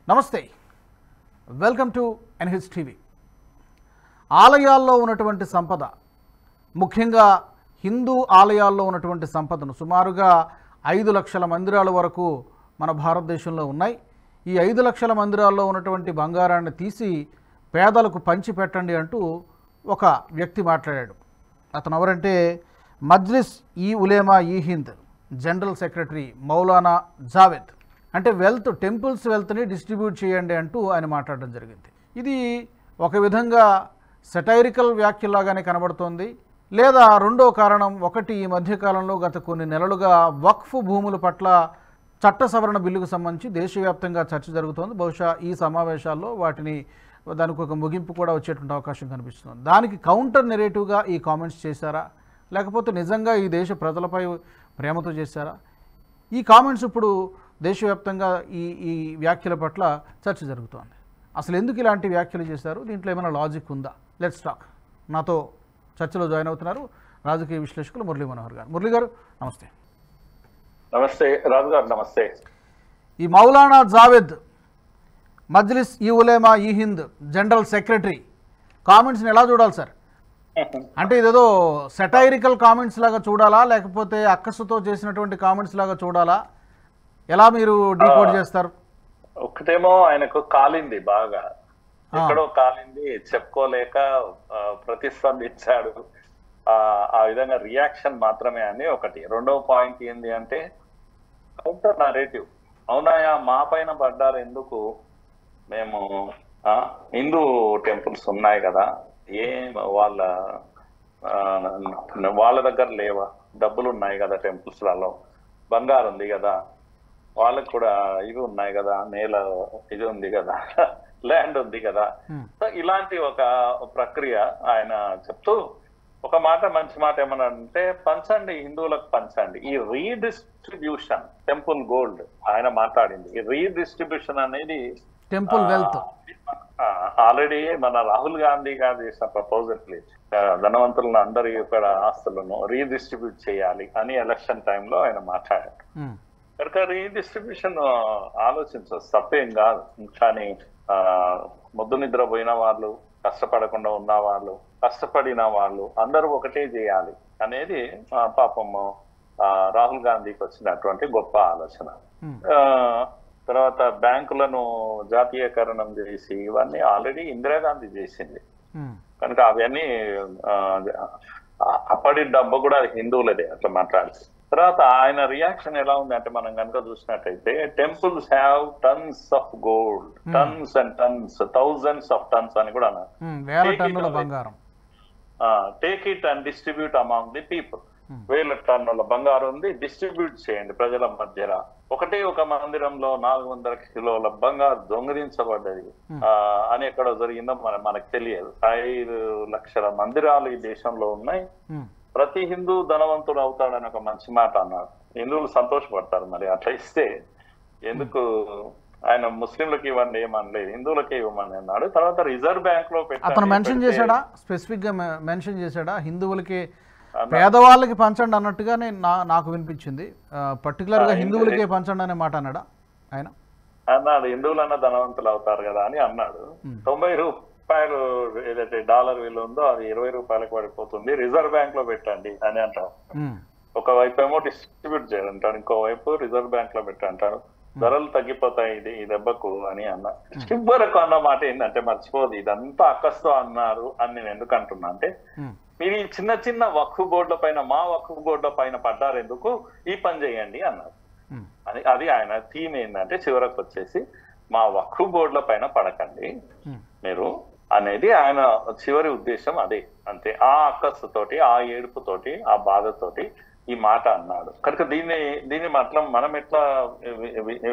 నమస్తే, welcome to NH TV. ఆలయాల్లో ఉన్నటువంటి సంపద, ముఖ్యంగా హిందూ ఆలయాల్లో ఉన్నటువంటి సంపదను సుమారుగా 5 లక్షల మందిరాల వరకు మన భారతదేశంలో ఉన్నాయి. ఈ 5 లక్షల మందిరాల్లో ఉన్నటువంటి బంగారాన్ని తీసి పేదలకు పంచిపెట్టండి అంటూ ఒక వ్యక్తి మాట్లాడాడు. అతను ఎవరంటే మజ్లిస్ ఈ ఉలేమా ఈ హింద్ జనరల్ సెక్రటరీ మౌలానా జావేద్. అంటే టెంపుల్స్ వెల్త్ని డిస్ట్రిబ్యూట్ చేయండి అంటూ ఆయన మాట్లాడడం జరిగింది. ఇది ఒక విధంగా సెటైరికల్ వ్యాఖ్యలాగానే కనబడుతోంది. లేదా రెండో కారణం, ఒకటి ఈ మధ్యకాలంలో గత కొన్ని నెలలుగా వక్ఫ్ భూముల పట్ల చట్ట సవరణ బిల్లుకు సంబంధించి దేశవ్యాప్తంగా చర్చ జరుగుతోంది. బహుశా ఈ సమావేశాల్లో దానికి ఒక ముగింపు కూడా వచ్చేటువంటి అవకాశం కనిపిస్తుంది. దానికి కౌంటర్ నెరేటివ్గా ఈ కామెంట్స్ చేశారా, లేకపోతే నిజంగా ఈ దేశ ప్రజలపై ప్రేమతో చేశారా? ఈ కామెంట్స్ ఇప్పుడు దేశవ్యాప్తంగా ఈ వ్యాఖ్యల పట్ల చర్చ జరుగుతోంది. అసలు ఎందుకు ఇలాంటి వ్యాఖ్యలు చేశారు? దీంట్లో ఏమైనా లాజిక్ ఉందా? Let's talk. నాతో చర్చలో జాయిన్ అవుతున్నారు రాజకీయ విశ్లేషకులు మురళీ మనోహర్ గారు. మురళీ గారు నమస్తే. నమస్తే రాజు గారు. నమస్తే. ఈ మౌలానా జావేద్ మజ్లిస్ ఈ ఉలేమా ఈ హింద్ జనరల్ సెక్రటరీ కామెంట్స్ని ఎలా చూడాలి సార్? అంటే ఇదేదో సెటైరికల్ కామెంట్స్ లాగా చూడాలా, లేకపోతే అక్కసుతో చేసినటువంటి కామెంట్స్ లాగా చూడాలా? ఎలా మీరు డీకోడ్ చేస్తారు? ఒకటేమో ఆయనకు కాలింది, బాగా ఎక్కడో కాలింది, చెప్పుకోలేక ప్రతిస్పందించాడు. ఆ విధంగా రియాక్షన్ మాత్రమే అని ఒకటి. రెండవ పాయింట్ ఏంది అంటే కౌంటర్ నరేటివ్. అవునాయా మా పైన పడ్డారు ఎందుకు? మేము హిందూ టెంపుల్స్ ఉన్నాయి కదా, వాళ్ళ దగ్గర లేవా? డబ్బులు ఉన్నాయి కదా టెంపుల్స్లలో, బంగారు ఉంది కదా, వాళ్ళకు కూడా ఇవి ఉన్నాయి కదా, నేల ఇది ఉంది కదా, ల్యాండ్ ఉంది కదా. సో ఇలాంటి ఒక ప్రక్రియ ఆయన చెప్తూ ఒక మాట, మంచి మాట ఏమన్నా అంటే, పంచండి హిందువులకు పంచండి. ఈ రీడిస్ట్రిబ్యూషన్, టెంపుల్ గోల్డ్ ఆయన మాట్లాడింది. ఈ రీడిస్ట్రిబ్యూషన్ అనేది టెంపుల్ వెల్త్ ఆల్రెడీ మన రాహుల్ గాంధీ గారు చేసిన ప్రపోజల్, ధనవంతులను అందరి ఇక్కడ ఆస్తులను రీడిస్ట్రిబ్యూట్ చేయాలి అని ఎలక్షన్ టైంలో ఆయన మాట్లాడారు. కనుక రీడిస్ట్రిబ్యూషన్ ఆలోచించవచ్చు, తప్పేం కాదు. కానీ ముద్దు నిద్రపోయిన వాళ్ళు, కష్టపడకుండా ఉన్న వాళ్ళు, కష్టపడిన వాళ్ళు అందరూ ఒకటే చేయాలి అనేది పాపం రాహుల్ గాంధీకి వచ్చినటువంటి గొప్ప ఆలోచన. తర్వాత బ్యాంకులను జాతీయకరణం చేసి ఇవన్నీ ఆల్రెడీ ఇందిరాగాంధీ చేసింది. కనుక అవన్నీ అప్పటి డబ్బు కూడా హిందువులదే అట్లా మాట్లాడితే. తర్వాత ఆయన రియాక్షన్ ఎలా ఉంది అంటే, మనం కనుక చూసినట్టయితే temples have tons of gold, tons and tons, thousands of tons అని కూడా అన్నారు. Take it and distribute among the people. 1000 టన్నుల బంగారం ఉంది, డిస్ట్రిబ్యూట్ చేయండి ప్రజల మధ్యలో. ఒక మందిరంలో 400 కిలోల బంగారు దొంగిలించబడ్డది అని ఎక్కడ జరిగిందో మనకు తెలియదు. 5 లక్షల మందిరాలు ఈ దేశంలో ఉన్నాయి. ప్రతి హిందూ ధనవంతుడు అవుతాడని ఒక మంచి మాట అన్నాడు. హిందువులు సంతోషపడతారు. మరి అట్లా ఇస్తే ఎందుకు? ఆయన ముస్లింలకు ఇవ్వండి ఏమనలేదు, హిందువులకే ఇవ్వమని అన్నాడు. తర్వాత రిజర్వ్ బ్యాంక్ లో అతను మెన్షన్ చేశాడా, స్పెసిఫిక్ గా మెన్షన్ చేశాడా హిందువులకి, పేదవాళ్ళకి పంచండి అన్నట్టుగానే నాకు వినిపించింది. పర్టికులర్ గా హిందువులకే పంచండి అనే మాట అన్నాడా ఆయన? అన్నాడు, హిందువులన్నా ధనవంతులు అవుతారు కదా అని అన్నాడు. 90 రూపాయలు ఏదైతే డాలర్ విలువ ఉందో అది 20 రూపాయలకు పడిపోతుంది, రిజర్వ్ బ్యాంక్ లో పెట్టండి అని అంటారు. ఒకవైపు ఏమో డిస్ట్రిబ్యూట్ చేయాలంటాడు, ఇంకోవైపు రిజర్వ్ బ్యాంక్ లో పెట్టంటాడు. ధరలు తగ్గిపోతాయి ఈ దెబ్బకు అని అన్నా. చివరకు అన్న మాట ఏంటంటే, మర్చిపోదు ఇదంతా అక్కస్తో అన్నారు అని నేను ఎందుకు అంటున్నా అంటే, మీరు ఈ చిన్న చిన్న వక్ఫ్ బోర్డుల పైన, మా వక్ఫ్ బోర్డుల పైన పడ్డారు ఎందుకు, ఈ పని చేయండి అన్నారు. అది ఆయన థీమ్ ఏంటంటే, చివరకు వచ్చేసి మా వక్ఫ్ బోర్డుల పైన పడకండి మీరు అనేది ఆయన చివరి ఉద్దేశం అదే. అంతే. ఆ అక్కస్సుతోటి, ఆ ఏడుపుతోటి, ఆ బాధతోటి ఈ మాట అన్నాడు. కనుక దీన్ని మనం ఎట్లా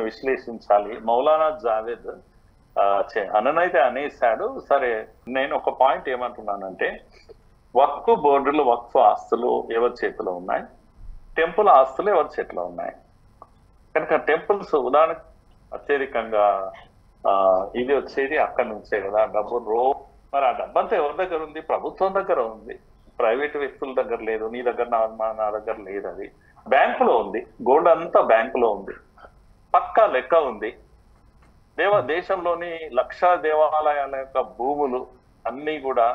విశ్లేషించాలి? మౌలానా జావేద్ అననైతే అనేసాడు. సరే, నేను ఒక పాయింట్ ఏమంటున్నానంటే, వక్ఫ్ బోర్డులు, వక్ఫ్ ఆస్తులు ఎవరి చేతిలో ఉన్నాయి, టెంపుల్ ఆస్తులు ఎవరి చేతిలో ఉన్నాయి. కనుక టెంపుల్స్ ఉదాహరణకు అత్యధికంగా ఇది వచ్చేది అక్కడి నుంచే కదా డబ్బు. మరి ఆ డబ్బంతా ఎవరి దగ్గర ఉంది? ప్రభుత్వం దగ్గర ఉంది, ప్రైవేట్ వ్యక్తుల దగ్గర లేదు. నీ దగ్గర, నా దగ్గర లేదు. అది బ్యాంకులో ఉంది. గోల్డ్ అంతా బ్యాంకులో ఉంది, పక్కా లెక్క ఉంది. దేశంలోని లక్ష దేవాలయాల యొక్క భూములు అన్ని కూడా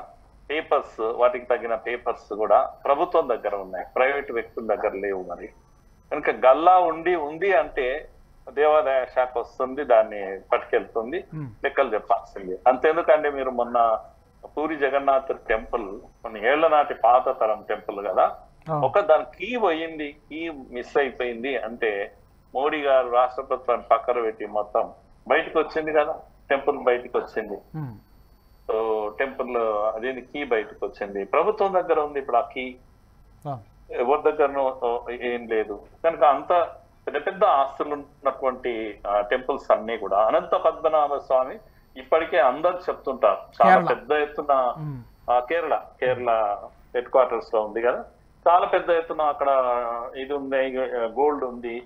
పేపర్స్, వాటికి తగిన పేపర్స్ కూడా ప్రభుత్వం దగ్గర ఉన్నాయి, ప్రైవేట్ వ్యక్తుల దగ్గర లేవు. మరి కనుక గల్లా ఉంది అంటే దేవాదాయ శాఖ వస్తుంది, దాన్ని పట్టుకెళ్తుంది, లెక్కలు చెప్పాల్సింది. అంతెందుకంటే మీరు మొన్న పూరి జగన్నాథ్ టెంపుల్ కొన్ని ఏళ్ల నాటి పాత తరం టెంపుల్ కదా, దాని కీ పోయింది, కీ మిస్ అయిపోయింది అంటే మోడీ గారు రాష్ట్ర ప్రభుత్వాన్ని పక్కన పెట్టి మొత్తం బయటకు వచ్చింది కదా, టెంపుల్ బయటకు వచ్చింది. సో టెంపుల్ అదేంటి కీ బయటకు వచ్చింది, ప్రభుత్వం దగ్గర ఉంది ఇప్పుడు ఆ కీ, ఎవరి దగ్గరనో ఏం లేదు. కనుక అంత పెద్ద పెద్ద ఆస్తులు ఉన్నటువంటి టెంపుల్స్ అన్ని కూడా అనంత పద్మనాభ స్వామి ఇప్పటికే అందరు చెప్తుంటారు చాలా పెద్ద ఎత్తున కేరళ హెడ్ క్వార్టర్స్ లో ఉంది కదా, చాలా పెద్ద ఎత్తున అక్కడ ఇది ఉంది, గోల్డ్ ఉంది.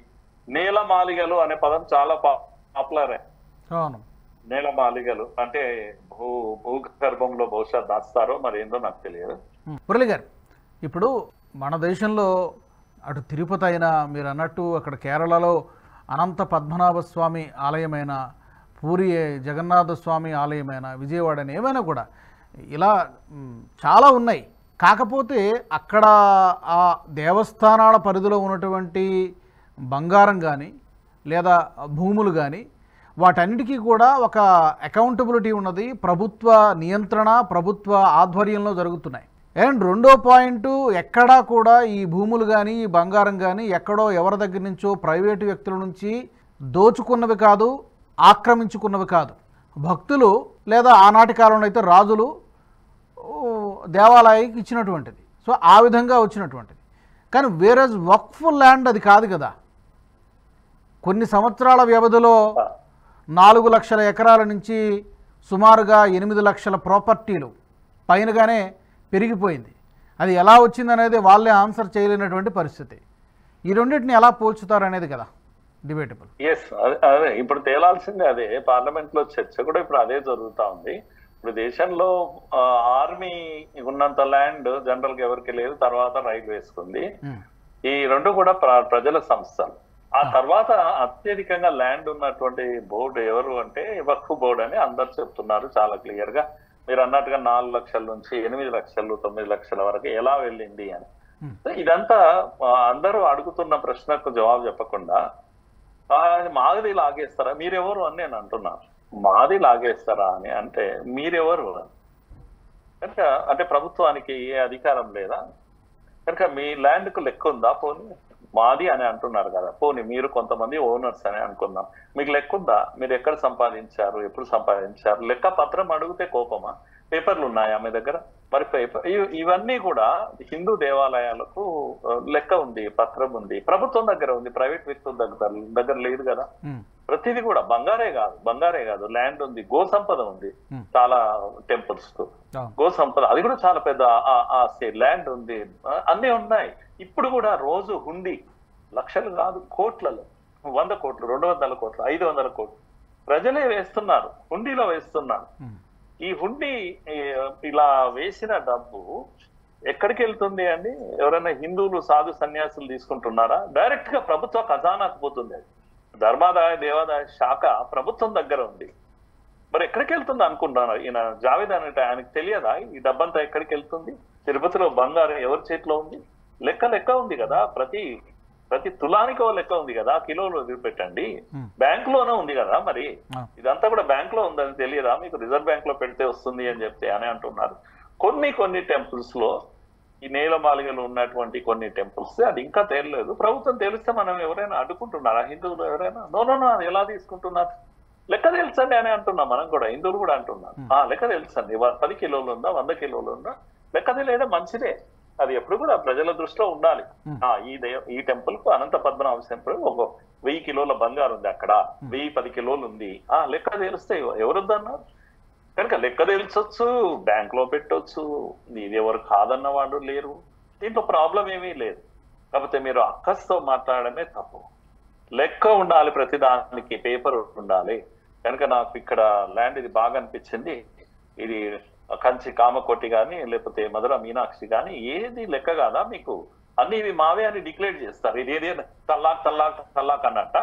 నేలమాలిగలు అనే పదం చాలా పాపులర్. నేలమాలిగలు అంటే భూగర్భంలో బహుశా దాస్తారో మరి ఏందో నాకు తెలియదు. మురళి గారు, ఇప్పుడు మన దేశంలో అటు తిరుపతి అయినా, మీరు అన్నట్టు అక్కడ కేరళలో అనంత పద్మనాభ స్వామి ఆలయమైన, పూరి జగన్నాథ స్వామి ఆలయమైన, విజయవాడ ఏమైనా కూడా ఇలా చాలా ఉన్నాయి. కాకపోతే అక్కడ ఆ దేవస్థానాల పరిధిలో ఉన్నటువంటి బంగారం కానీ లేదా భూములు కానీ వాటన్నిటికీ కూడా ఒక అకౌంటబిలిటీ ఉన్నది, ప్రభుత్వ నియంత్రణ, ప్రభుత్వ ఆధ్వర్యంలో జరుగుతున్నాయి. అండ్ రెండో పాయింట్, ఎక్కడా కూడా ఈ భూములు కానీ ఈ బంగారం కానీ ఎక్కడో ఎవరి దగ్గర నుంచో ప్రైవేటు వ్యక్తుల నుంచి దోచుకున్నవి కాదు, ఆక్రమించుకున్నవి కాదు. భక్తులు లేదా ఆనాటి కాలంలో అయితే రాజులు దేవాలయానికి ఇచ్చినటువంటిది. సో ఆ విధంగా వచ్చినటువంటిది. కానీ వేరే వక్ఫ్ ల్యాండ్ అది కాదు కదా. కొన్ని సంవత్సరాల వ్యవధిలో 4 లక్షల ఎకరాల నుంచి సుమారుగా 8 లక్షల ప్రాపర్టీలు పైనగానే పెరిగిపోయింది. అది ఎలా వచ్చిందనేది వాళ్ళే ఆన్సర్ చేయలేనటువంటి పరిస్థితి. ఈ రెండింటిని ఎలా పోల్చుతారనేది కదా డిబేటబుల్. అదే ఇప్పుడు తేలాల్సిందే. అదే పార్లమెంట్ లో చర్చ కూడా ఇప్పుడు అదే జరుగుతా ఉంది. ఇప్పుడు దేశంలో ఆర్మీ ఉన్నంత ల్యాండ్ జనరల్ గా ఎవరికి లేదు, తర్వాత రైల్వేస్ ఉంది. ఈ రెండు కూడా ప్రజల సంస్థలు. ఆ తర్వాత అత్యధికంగా ల్యాండ్ ఉన్నటువంటి బోర్డు ఎవరు అంటే వక్ఫ్ బోర్డు అని అందరు చెప్తున్నారు చాలా క్లియర్ గా. మీరు అన్నట్టుగా 4 లక్షల నుంచి 8 లక్షలు 9 లక్షల వరకు ఎలా వెళ్ళింది అని. ఇదంతా అందరూ అడుగుతున్న ప్రశ్నకు జవాబు చెప్పకుండా మాది లాగేస్తారా, మీరెవరు అని నేను అంటున్నాను. మాది లాగేస్తారా అని అంటే మీరెవరు కనుక, అంటే ప్రభుత్వానికి ఏ అధికారం లేదా కనుక మీ ల్యాండ్ కు లెక్క ఉందా? పోనీ మాది అని అంటున్నారు కదా, పోనీ మీరు కొంతమంది ఓనర్స్ అని అనుకుందాం, మీకు లెక్క ఉందా? మీరు ఎక్కడ సంపాదించారు, ఎప్పుడు సంపాదించారు? లెక్క పత్రం అడిగితే కోపమా? పేపర్లు ఉన్నాయా మీ దగ్గర? మరి పేపర్ ఇవన్నీ కూడా హిందూ దేవాలయాలకు లెక్క ఉంది, పత్రం ఉంది, ప్రభుత్వం దగ్గర ఉంది, ప్రైవేట్ వ్యక్తుల దగ్గర లేదు కదా. ప్రతిదీ కూడా బంగారే కాదు ల్యాండ్ ఉంది, గో సంపద ఉంది, చాలా టెంపుల్స్ కు గో సంపద, అది కూడా చాలా పెద్ద ల్యాండ్ ఉంది, అన్ని ఉన్నాయి. ఇప్పుడు కూడా రోజు హుండీ లక్షలు కాదు కోట్లలో, 100 కోట్లు 200 కోట్లు 500 కోట్లు ప్రజలే వేస్తున్నారు, హుండీలో వేస్తున్నారు. ఈ హుండీ ఇలా వేసిన డబ్బు ఎక్కడికి వెళ్తుంది అండి? ఎవరైనా హిందువులు సాధు సన్యాసులు తీసుకుంటున్నారా? డైరెక్ట్ గా ప్రభుత్వ ఖజానాకు పోతుంది. అది ధర్మాదాయ దేవాదాయ శాఖ ప్రభుత్వం దగ్గర ఉంది. మరి ఎక్కడికి వెళ్తుంది అనుకుంటున్నారు? ఈయన జావేద్ అంటే ఆయనకు తెలియదా ఈ డబ్బంతా ఎక్కడికి వెళ్తుంది? తిరుపతిలో బంగారం ఎవరి చేతిలో ఉంది? లెక్క ఉంది కదా, ప్రతి తులానికి లెక్క ఉంది కదా, కిలోలు వదిలిపెట్టండి, బ్యాంక్ లోనే ఉంది కదా. మరి ఇదంతా కూడా బ్యాంక్ లో ఉందని తెలియదా మీకు? రిజర్వ్ బ్యాంక్ లో పెడితే వస్తుంది అని చెప్తే అని అంటున్నారు. కొన్ని టెంపుల్స్ లో ఈ నేలమాలిగలు ఉన్నటువంటి కొన్ని టెంపుల్స్ అది ఇంకా తేలలేదు. ప్రభుత్వం తెలిస్తే మనం ఎవరైనా అడ్డుకుంటున్నారా? హిందువులు ఎవరైనా నో అది ఎలా తీసుకుంటున్నారు? లెక్క తెలుసండి అని అంటున్నాం మనం కూడా, హిందువులు కూడా అంటున్నాం. లెక్క తెలుసండి, 10 కిలోలు ఉందా 100 కిలోలు ఉందా, లెక్క తెలియడం మంచిదే. అది ఎప్పుడు కూడా ప్రజల దృష్టిలో ఉండాలి. ఈ టెంపుల్ కు అనంత పద్మనాభ టెంపుల్ ఒక 1000 కిలోల బంగారు ఉంది, అక్కడ 1010 కిలోలు ఉంది. లెక్క తెలిస్తే ఎవరొద్దన్నారు? కనుక లెక్క తెలిసొచ్చు, బ్యాంక్ లో పెట్టొచ్చు, ఇది ఎవరు కాదన్న వాళ్ళు లేరు, దీంట్లో ప్రాబ్లం ఏమీ లేదు. కాకపోతే మీరు అక్కస్తో మాట్లాడమే తప్పు. లెక్క ఉండాలి, ప్రతిదానికి పేపర్ ఉండాలి. కనుక నాకు ఇక్కడ ల్యాండ్ ఇది బాగా అనిపించింది, ఇది కంచి కామకోటి కానీ లేకపోతే మధుర మీనాక్షి కానీ ఏది లెక్క కాదా మీకు? అన్ని ఇవి మావే అని డిక్లేర్ చేస్తారు. ఇది ఏది తల్లాక్ అన్నట్ట.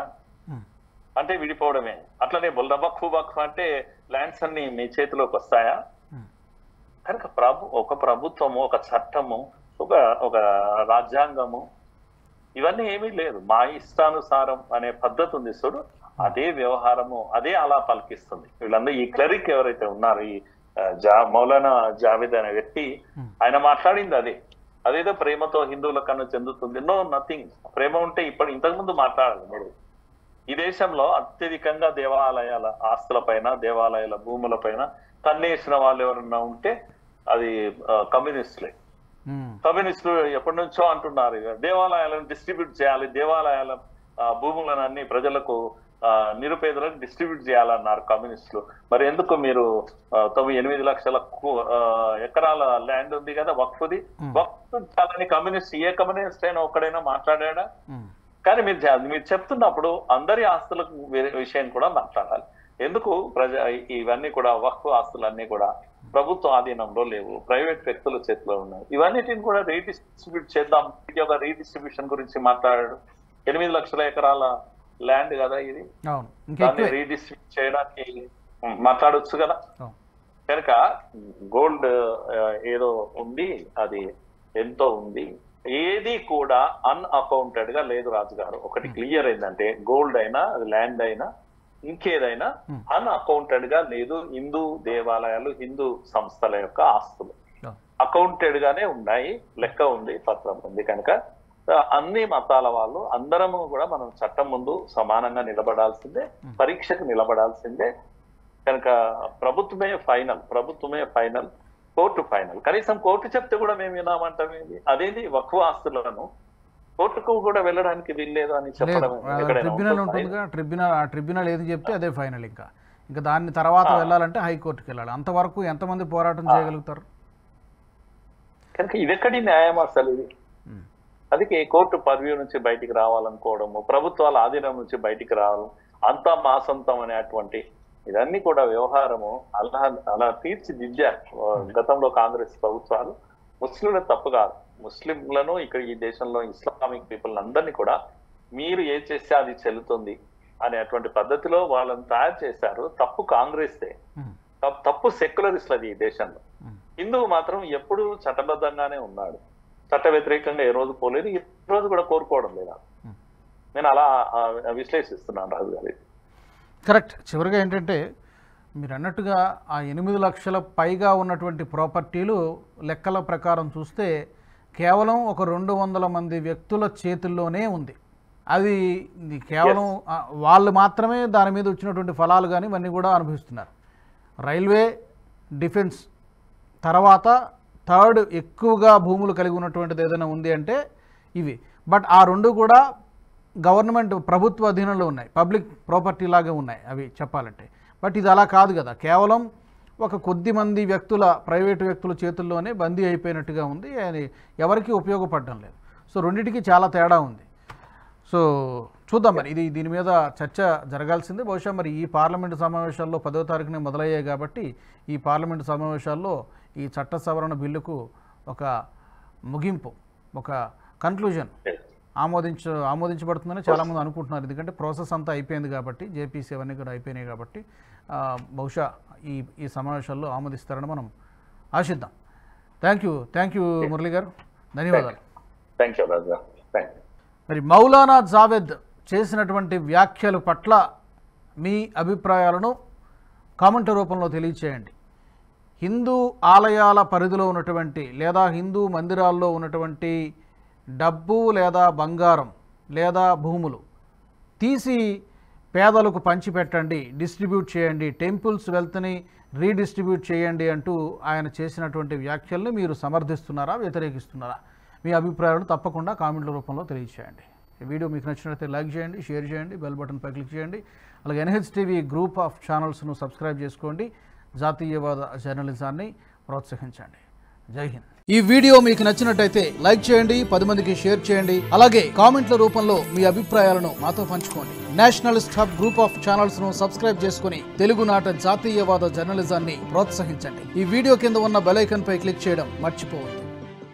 అంటే విడిపోవడమే. అట్లనే వక్ఫ్ అంటే ల్యాండ్స్ అన్ని మీ చేతిలోకి వస్తాయా? కనుక ఒక ప్రభుత్వము, ఒక చట్టము, ఒక రాజ్యాంగము, ఇవన్నీ ఏమీ లేదు. మా ఇష్టానుసారం అనే పద్ధతి ఉంది చూడు, అదే వ్యవహారము, అదే అలా పలికిస్తుంది. వీళ్ళందరూ ఈ క్లరిక్ ఎవరైతే ఉన్నారు, ఈ మౌలానా జావేద్ అనే వ్యక్తి, ఆయన మాట్లాడింది అదే. అదేదో ప్రేమతో హిందువుల కన్నా చెందుతుంది. No, nothing. ప్రేమ ఉంటే ఇంతకుముందు మాట్లాడాలి మీరు. ఈ దేశంలో అత్యధికంగా దేవాలయాల ఆస్తులపైన, దేవాలయాల భూములపైన కన్నేసిన వాళ్ళు ఎవరన్నా ఉంటే అది కమ్యూనిస్టులే. కమ్యూనిస్టులు ఎప్పటి నుంచో అంటున్నారు, దేవాలయాలను డిస్ట్రిబ్యూట్ చేయాలి, దేవాలయాల భూములను అన్ని ప్రజలకు, నిరుపేదలకు డిస్ట్రిబ్యూట్ చేయాలన్నారు కమ్యూనిస్టులు. మరి ఎందుకు మీరు 8 లక్షల ఎకరాల ల్యాండ్ ఉంది కదా వక్ఫ్ది, వక్ఫ్ చాలని కమ్యూనిస్ట్, ఏ కమ్యూనిస్ట్ అయినా ఒక్కడైనా మాట్లాడా? కానీ మీరు చెప్తున్నప్పుడు అందరి ఆస్తులకు విషయం కూడా మాట్లాడాలి. ఎందుకు ఇవన్నీ కూడా వక్ఫ్ ఆస్తులన్నీ కూడా ప్రభుత్వ ఆధీనంలో లేవు, ప్రైవేట్ వ్యక్తుల చేతిలో ఉన్నాయి. ఇవన్నిటిని కూడా రీడిస్ట్రిబ్యూట్ చేద్దాం. ఒక రీడిస్ట్రిబ్యూషన్ గురించి మాట్లాడాడు. 8 లక్షల ఎకరాల ల్యాండ్ కదా ఇది, దాన్ని రీడిస్ట్రిబ్యూట్ చేయడానికి మాట్లాడొచ్చు కదా. కనుక గోల్డ్ ఏదో ఉంది, అది ఎంతో ఉంది, ఏది కూడా అన్అకౌంటెడ్ గా లేదు రాజుగారు. ఒకటి క్లియర్ ఏంటంటే, గోల్డ్ అయినా ల్యాండ్ అయినా ఇంకేదైనా అన్అకౌంటెడ్ గా లేదు. హిందూ దేవాలయాలు, హిందూ సంస్థల యొక్క ఆస్తులు అకౌంటెడ్ గానే ఉన్నాయి, లెక్క ఉంది, పత్రం ఉంది. కనుక అన్ని మతాల వాళ్ళు అందరము కూడా మనం చట్టం ముందు సమానంగా నిలబడాల్సిందే, పరీక్షకు నిలబడాల్సిందే. కనుక ప్రభుత్వమే ఫైనల్, కోర్టు ఫైనల్. కనీసం కోర్టు చెప్తే కూడా మేము వినామంటాం. అదేంటి, వక్ఫ్ ఆస్తులను కోర్టుకు కూడా వెళ్ళడానికి వీల్లేదు అని చెప్పడం. ట్రిబ్యునల్ ఉంటుందిగా, ట్రిబ్యునల్ ఏది చెప్తే అదే ఫైనల్. ఇంకా దాని తర్వాత వెళ్ళాలంటే హైకోర్టుకి వెళ్ళాలి. అంతవరకు ఎంతమంది పోరాటం చేయగలుగుతారు? కనుక ఇదెక్కడి న్యాయం అసలు ఇది? అందుకే కోర్టు పర్వ్యూ నుంచి బయటికి రావాలనుకోవడము, ప్రభుత్వాల ఆధీనం నుంచి బయటికి రావడం, అంతా మా సొంతం అనేటువంటి ఇదన్నీ కూడా వ్యవహారము అలా తీర్చిదిద్దారు గతంలో కాంగ్రెస్ ప్రభుత్వాలు. ముస్లింల తప్పు కాదు, ముస్లింలను ఇక్కడ ఈ దేశంలో ఇస్లామిక్ పీపుల్ అందరినీ కూడా మీరు ఏ చేస్తే అది చెల్లుతుంది అనేటువంటి పద్ధతిలో వాళ్ళని తయారు చేశారు. తప్పు కాంగ్రెస్దే, తప్పు సెక్యులరిస్ట్లది ఈ దేశంలో. హిందువు మాత్రం ఎప్పుడు చట్టబద్ధంగానే ఉన్నాడు, చట్ట వ్యతిరేకంగా ఏ రోజు పోలేదు, ఈ రోజు కూడా కోరుకోవడం లేదా. నేను అలా విశ్లేషిస్తున్నాను రాజు గారి. కరెక్ట్. చివరిగా ఏంటంటే, మీరు అన్నట్టుగా ఆ 8 లక్షల పైగా ఉన్నటువంటి ప్రాపర్టీలు లెక్కల ప్రకారం చూస్తే కేవలం ఒక 200 మంది వ్యక్తుల చేతుల్లోనే ఉంది. అది కేవలం వాళ్ళు మాత్రమే దాని మీద వచ్చినటువంటి ఫలాలు కానీ ఇవన్నీ కూడా అనుభవిస్తున్నారు. రైల్వే, డిఫెన్స్ తర్వాత థర్డ్ ఎక్కువగా భూములు కలిగి ఉన్నటువంటిది ఏదైనా ఉంది అంటే ఇవి. బట్ ఆ రెండు కూడా గవర్నమెంట్ ప్రభుత్వ అధీనంలో ఉన్నాయి, పబ్లిక్ ప్రాపర్టీ లాగా ఉన్నాయి అవి చెప్పాలంటే. బట్ ఇది అలా కాదు కదా, కేవలం ఒక కొద్ది మంది వ్యక్తుల, ప్రైవేటు వ్యక్తుల చేతుల్లోనే బందీ అయిపోయినట్టుగా ఉంది. అది ఎవరికి ఉపయోగపడడం లేదు. సో రెండింటికి చాలా తేడా ఉంది. సో చూద్దాం మరి, దీని మీద చర్చ జరగాల్సిందే. బహుశా మరి ఈ పార్లమెంటు సమావేశాల్లో 10వ తారీఖునే మొదలయ్యాయి కాబట్టి ఈ పార్లమెంటు సమావేశాల్లో ఈ చట్ట సవరణ బిల్లుకు ఒక ముగింపు, ఒక కన్క్లూజన్ ఆమోదించబడుతుందని చాలామంది అనుకుంటున్నారు. ఎందుకంటే ప్రాసెస్ అంతా అయిపోయింది కాబట్టి, జేపీసీ అవన్నీ కూడా అయిపోయినాయి కాబట్టి బహుశా ఈ సమావేశాల్లో ఆమోదిస్తారని మనం ఆశిద్దాం. థ్యాంక్ యూ మురళి గారు, ధన్యవాదాలు. మరి మౌలానా జావేద్ చేసినటువంటి వ్యాఖ్యల పట్ల మీ అభిప్రాయాలను కామెంట్ రూపంలో తెలియచేయండి. హిందూ ఆలయాల పరిధిలో ఉన్నటువంటి లేదా హిందూ మందిరాల్లో ఉన్నటువంటి డబ్బు లేదా బంగారం లేదా భూములు తీసి పేదలకు పంచిపెట్టండి, డిస్ట్రిబ్యూట్ చేయండి, టెంపుల్స్ వెల్త్ని రీడిస్ట్రిబ్యూట్ చేయండి అంటూ ఆయన చేసినటువంటి వ్యాఖ్యల్ని మీరు సమర్థిస్తున్నారా, వ్యతిరేకిస్తున్నారా? మీ అభిప్రాయాలు తప్పకుండా కామెంట్ల రూపంలో తెలియజేయండి. ఈ వీడియో మీకు నచ్చినట్లయితే లైక్ చేయండి, షేర్ చేయండి, బెల్ బటన్పై క్లిక్ చేయండి. అలాగే NHTV గ్రూప్ ఆఫ్ ఛానల్స్ను సబ్స్క్రైబ్ చేసుకోండి. జాతీయవాద జర్నలిజాన్ని ప్రోత్సహించండి. జై హింద్. ఈ వీడియో మీకు నచ్చినట్టయితే లైక్ చేయండి, 10 మందికి షేర్ చేయండి. అలాగే కామెంట్ల రూపంలో మీ అభిప్రాయాలను మాతో పంచుకోండి. Nationalist hub group of channels ను సబ్స్క్రైబ్ చేసుకుని తెలుగునాట జాతీయవాద జర్నలిజాన్ని ప్రోత్సహించండి. ఈ వీడియో కింద ఉన్న బెల్ ఐకాన్ పై క్లిక్ చేయడం మర్చిపోవద్దు.